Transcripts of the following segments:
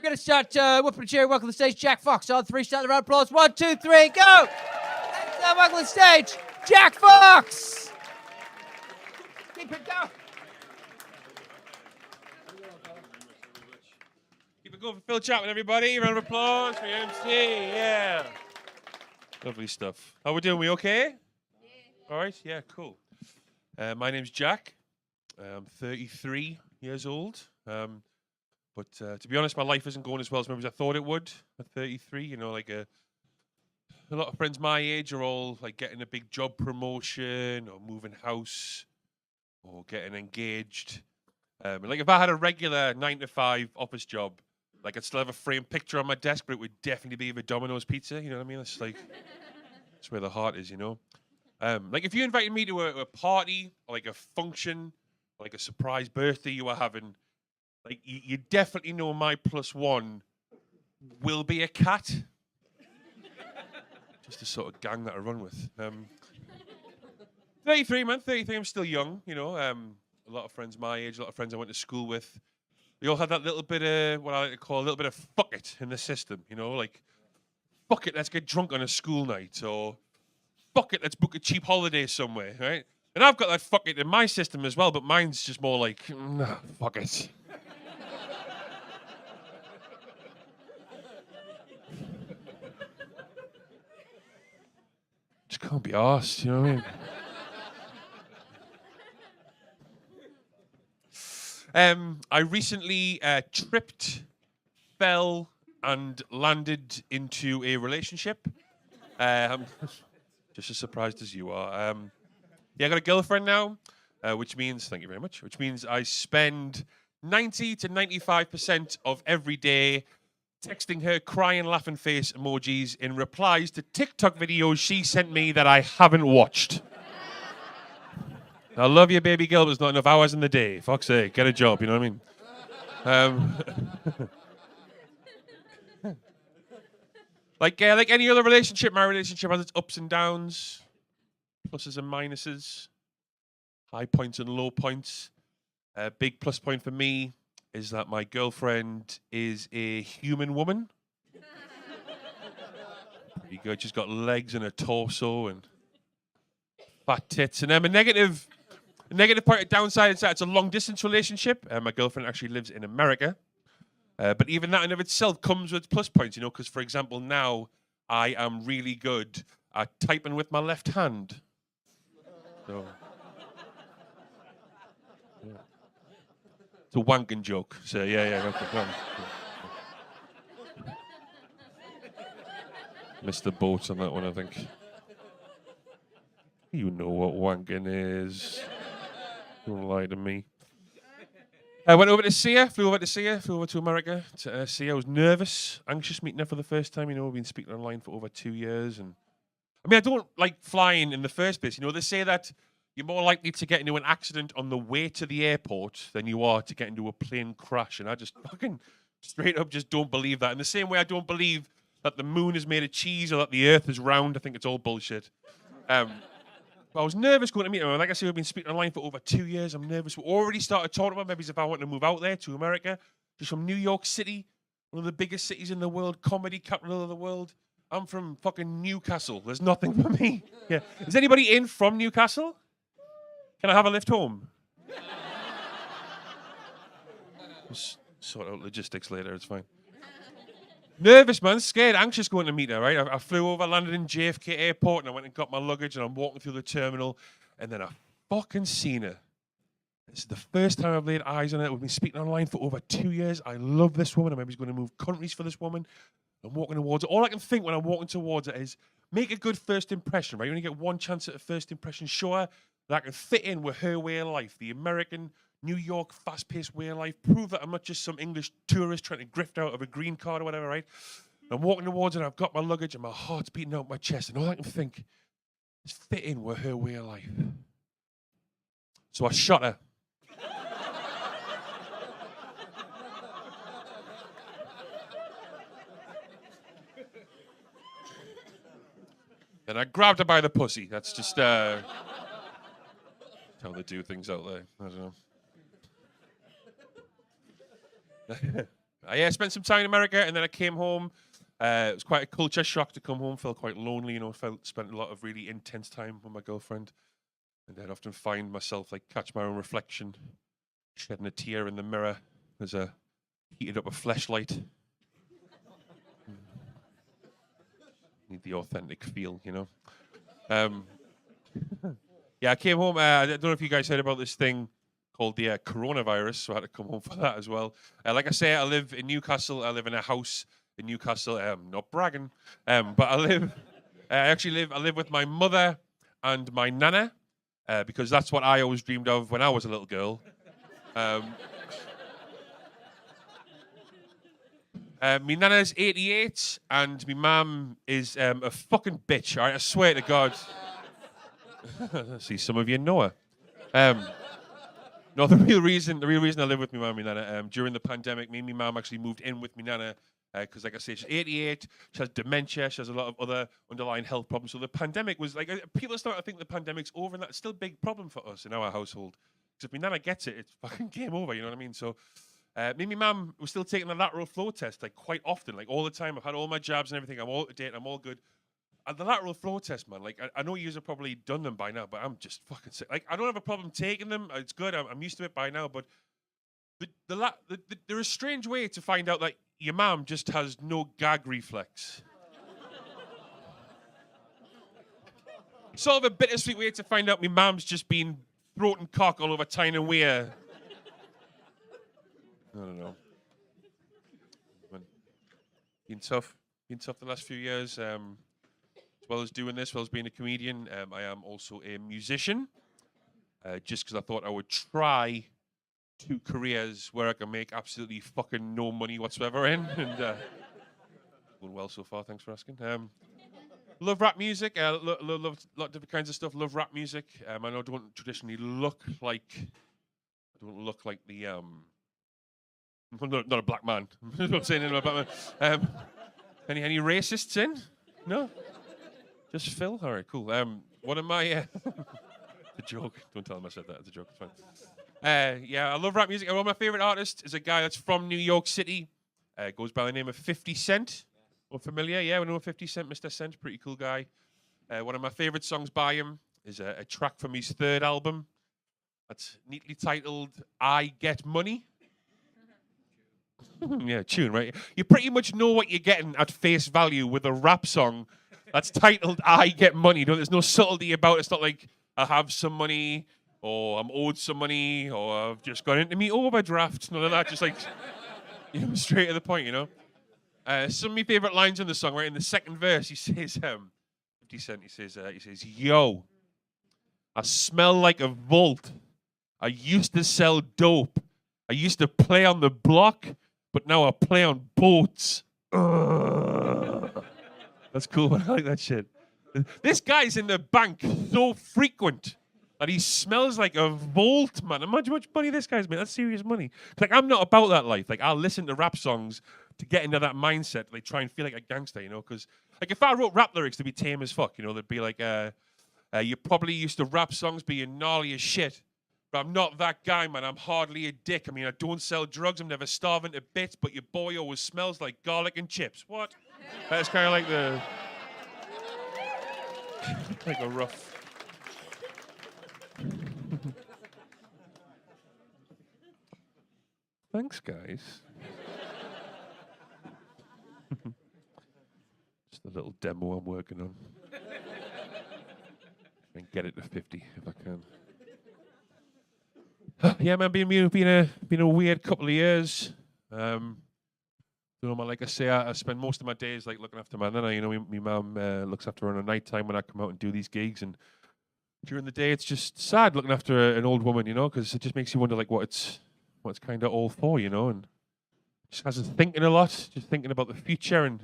We're going to start whooping a chair. Welcome to the stage, Jack Fox. On three, start the round of applause. 1, 2, 3, go! Welcome to the stage, Jack Fox! Keep it going. Keep it going for Phil Chapman, everybody. Round of applause for MC. Yeah. Lovely stuff. How we doing? We okay? Yeah. All right. Yeah, cool. My name's Jack. I'm 33 years old. But to be honest, my life isn't going as well as maybe I thought it would at 33. You know, like a lot of friends my age are all like getting a big job promotion or moving house or getting engaged. Like if I had a regular 9-to-5 office job, like I'd still have a framed picture on my desk, but it would definitely be of a Domino's pizza. You know what I mean? It's like, that's where the heart is, you know? Like if you invited me to a party or like a function, or like a surprise birthday you were having, like you definitely know my +1 will be a cat. Just the sort of gang that I run with. 33, man, 33, I'm still young, you know. A lot of friends my age, a lot of friends I went to school with. They all had that little bit of, what I like to call a little bit of fuck it in the system, you know, like, fuck it, let's get drunk on a school night, or fuck it, let's book a cheap holiday somewhere, right? And I've got that fuck it in my system as well, but mine's just more like, nah, fuck it. Just can't be arsed, you know what I mean? I recently tripped, fell, and landed into a relationship. I'm just as surprised as you are. Yeah, I got a girlfriend now, which means, thank you very much, which means I spend 90 to 95% of every day texting her crying laughing face emojis in replies to TikTok videos she sent me that I haven't watched. I love you, baby girl, but there's not enough hours in the day. Fuck's sake, get a job, you know what I mean? Like any other relationship, my relationship has its ups and downs, pluses and minuses, high points and low points. A big plus point for me is that my girlfriend is a human woman. Pretty good. She's got legs and a torso and fat tits. And then a negative part, downside is that it's a long distance relationship. My girlfriend actually lives in America. But even that in of itself comes with plus points, you know, because for example, now I am really good at typing with my left hand. So, yeah. It's a wanking joke. So yeah. Okay. Missed the boat on that one, I think. You know what wanking is. Don't lie to me. I went over to see her, flew over to America to see her. I was nervous, anxious meeting her for the first time. You know, we've been speaking online for over 2 years. And I mean, I don't like flying in the first place. You know, they say that you're more likely to get into an accident on the way to the airport than you are to get into a plane crash. And I just fucking straight up just don't believe that. In the same way I don't believe that the moon is made of cheese or that the earth is round. I think it's all bullshit. But I was nervous going to meet her. Like I said, we've been speaking online for over 2 years. I'm nervous. We already started talking about maybe if I want to move out there to America. She's from New York City, one of the biggest cities in the world, comedy capital of the world. I'm from fucking Newcastle. There's nothing for me. Yeah. Is anybody in from Newcastle? Can I have a lift home? We'll sort out logistics later. It's fine. Nervous, man, scared, anxious going to meet her, right? I flew over, landed in JFK Airport, and I went and got my luggage, and I'm walking through the terminal, and then I fucking seen her. This is the first time I've laid eyes on her. We've been speaking online for over 2 years. I love this woman. I'm maybe going to move countries for this woman. I'm walking towards her. All I can think when I'm walking towards her is make a good first impression, right? You only get one chance at a first impression. Show her that I can fit in with her way of life, the American, New York, fast-paced way of life. Prove that I'm not just some English tourist trying to grift out of a green card or whatever, right? I'm walking towards her, and I've got my luggage, and my heart's beating out my chest, and all I can think is fit in with her way of life. So I shot her. And I grabbed her by the pussy. That's just how they do things out there. I don't know. I spent some time in America, and then I came home. It was quite a culture shock to come home. Felt quite lonely, spent a lot of really intense time with my girlfriend, and I'd often find myself catch my own reflection, shedding a tear in the mirror as I heated up a fleshlight. Need the authentic feel, Yeah, I came home. I don't know if you guys heard about this thing called the coronavirus, so I had to come home for that as well. Like I say, I live in Newcastle. I live in a house in Newcastle. Not bragging, but I live with my mother and my nana, because that's what I always dreamed of when I was a little girl. My nana's 88, and my mum is a fucking bitch. All right, I swear to God. See, some of you know her. No, the real reason I live with my mum and nana, during the pandemic, me and my mum actually moved in with my nana, because, like I say, she's 88, she has dementia, she has a lot of other underlying health problems. So the pandemic was people start to think the pandemic's over, and that's still a big problem for us in our household. Because if my nana gets it, it's fucking game over, you know what I mean? So me and my mum was still taking the lateral flow test, quite often, all the time. I've had all my jabs and everything, I'm all up to date, I'm all good. And the lateral flow test, man, I know you have probably done them by now, but I'm just fucking sick. I don't have a problem taking them. It's good. I'm used to it by now. But there is a strange way to find out that your mom just has no gag reflex. Sort of a bittersweet way to find out my mom's just been throat and cock all over Tyne and Weir. I don't know. Been tough the last few years. As well as doing this, as well as being a comedian, I am also a musician. Just because I thought I would try 2 careers where I can make absolutely fucking no money whatsoever in, and going well so far. Thanks for asking. Love rap music. Love a lot of different kinds of stuff. Love rap music. I know I don't traditionally look like the not a black man. I'm not saying anything about black man. Any racists in? No. Just Phil? All right, cool. One of my... a joke. Don't tell him I said that. It's a joke. It's fine. Yeah, I love rap music. One of my favorite artists is a guy that's from New York City. Goes by the name of 50 Cent. Or familiar? Yeah, we know 50 Cent, Mr. Cent. Pretty cool guy. One of my favorite songs by him is a track from his 3rd album. That's neatly titled I Get Money. Yeah, tune, right? You pretty much know what you're getting at face value with a rap song that's titled I Get Money. There's no subtlety about it. It's not like I have some money, or I'm owed some money, or I've just gone into me overdraft. None of that. Just straight to the point, Some of my favorite lines in the song, right? In the 2nd verse, he says, 50 Cent, he says, yo, I smell like a vault. I used to sell dope. I used to play on the block, but now I play on boats. That's cool. I like that shit. This guy's in the bank so frequent that he smells like a vault, man. Imagine how much money this guy's made. That's serious money. I'm not about that life. I'll listen to rap songs to get into that mindset. Try and feel like a gangster, Because, if I wrote rap lyrics to be tame as fuck, they'd be like, you probably used to rap songs being gnarly as shit. But I'm not that guy, man. I'm hardly a dick. I don't sell drugs. I'm never starving to bits. But your boy always smells like garlic and chips. What? That's kind of like the... like a rough... Thanks, guys. Just a little demo I'm working on. And get it to 50 if I can. Yeah, man, been a weird couple of years. Like I say, I spend most of my days looking after my nana. My mum looks after her on a night time when I come out and do these gigs, and during the day it's just sad looking after an old woman, because it just makes you wonder what it's kind of all for, and just has us thinking a lot, just thinking about the future, and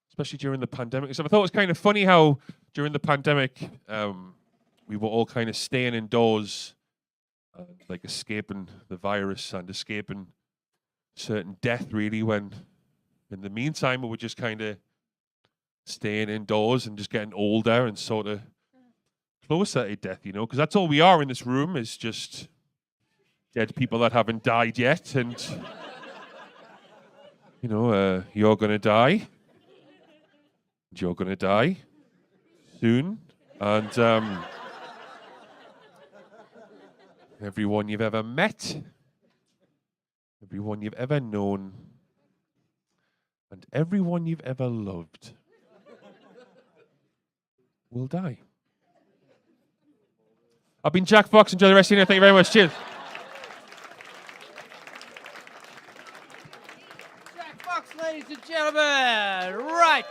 especially during the pandemic. So I thought it was kind of funny how during the pandemic we were all kind of staying indoors. Escaping the virus and escaping certain death, really, when in the meantime we were just kind of staying indoors and just getting older and sort of closer to death, because that's all we are in this room, is just dead people that haven't died yet, and You know, you're going to die. You're going to die soon. And everyone you've ever met, everyone you've ever known, and everyone you've ever loved will die. I've been Jack Fox. Enjoy the rest of your night. Thank you very much. Cheers.